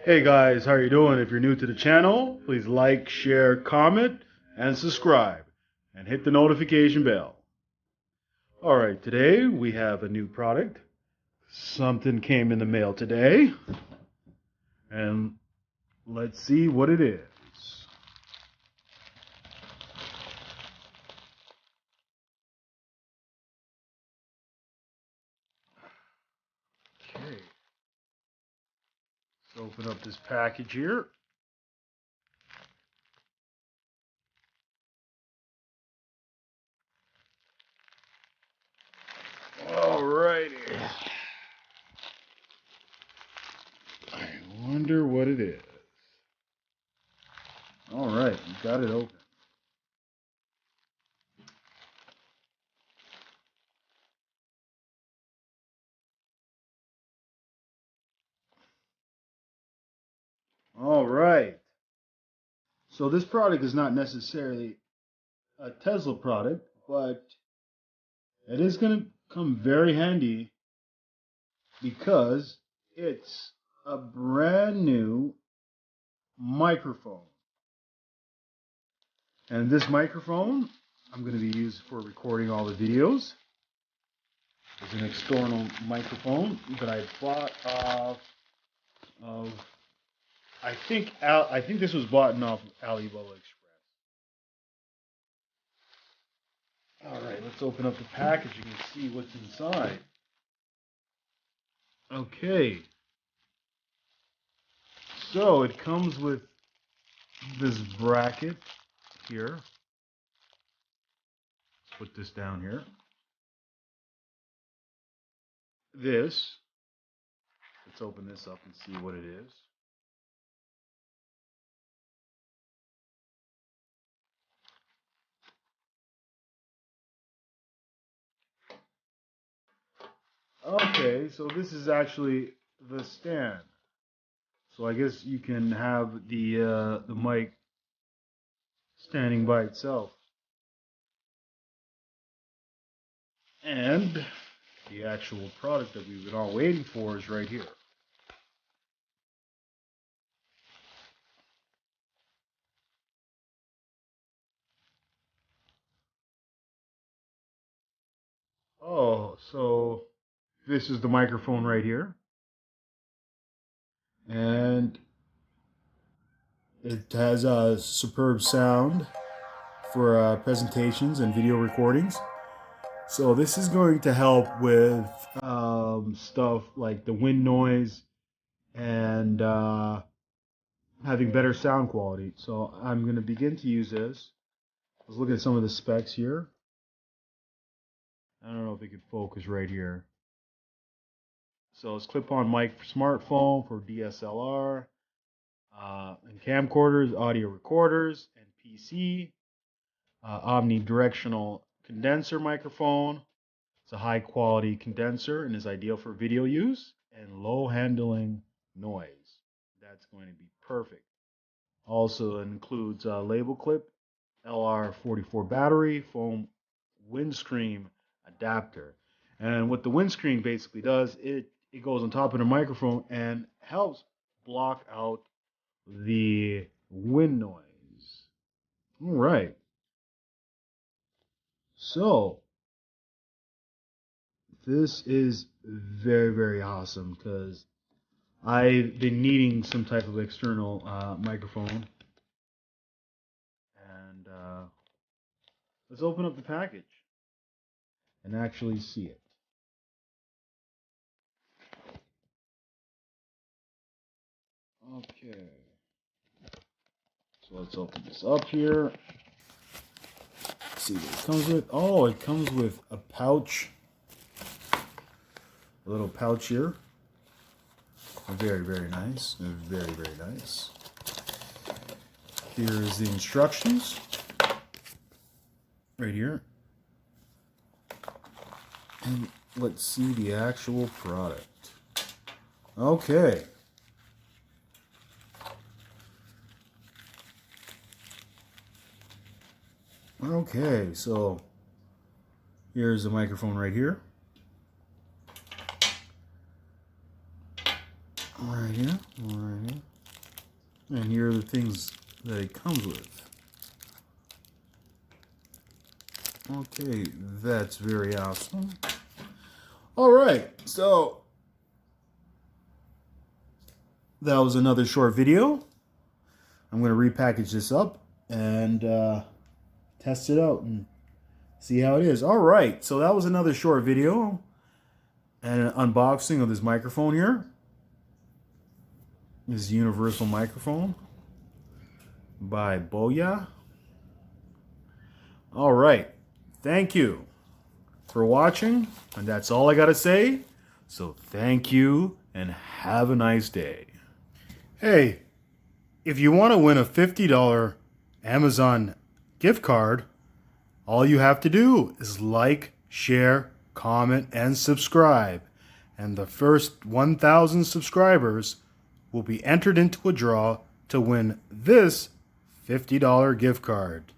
Hey guys, how are you doing? If you're new to the channel, please like, share, comment, and subscribe. And hit the notification bell. Alright, today we have a new product. Something came in the mail today. And let's see what it is. Okay, let's open up this package here. Alrighty. I wonder what it is. Alright, we got it open. Alright. So this product is not necessarily a Tesla product, but it is going to come very handy because it's a brand new microphone. And this microphone I'm going to be using for recording all the videos. It's an external microphone that I bought off of, I think this was bought off Alibaba Express. Alright, let's open up the package and see what's inside. Okay. So it comes with this bracket here. Let's put this down here. Let's open this up and see what it is. Okay, so this is actually the stand. So I guess you can have the mic standing by itself. And the actual product that we've been all waiting for is right here. Oh, so this is the microphone right here. And it has a superb sound for presentations and video recordings. So this is going to help with stuff like the wind noise and having better sound quality. So I'm going to begin to use this. Let's look at some of the specs here. I don't know if it can focus right here. So it's clip-on mic for smartphone, for DSLR, and camcorders, audio recorders, and PC. Omnidirectional condenser microphone. It's a high-quality condenser and is ideal for video use and low handling noise. That's going to be perfect. Also includes a label clip, LR44 battery, foam windscreen adapter. And what the windscreen basically does, it goes on top of the microphone and helps block out the wind noise. All right. So this is very, very awesome because I've been needing some type of external microphone. And let's open up the package and actually see it. Okay. So let's open this up here. See what it comes with. Oh, it comes with a pouch. A little pouch here. Very, very nice. Very, very nice. Here's the instructions. Right here. And let's see the actual product. Okay. Okay, so here's the microphone right here. Right here, right here. And here are the things that it comes with. Okay, that's very awesome. All right, so that was another short video. I'm going to repackage this up and test it out and see how it is. All right, so that was another short video and an unboxing of this microphone here. This is universal microphone by Boya. All right, thank you for watching, and that's all I gotta say. So thank you and have a nice day. Hey, if you want to win a $50 Amazon gift card, all you have to do is like, share, comment, and subscribe. And the first 1,000 subscribers will be entered into a draw to win this $50 gift card.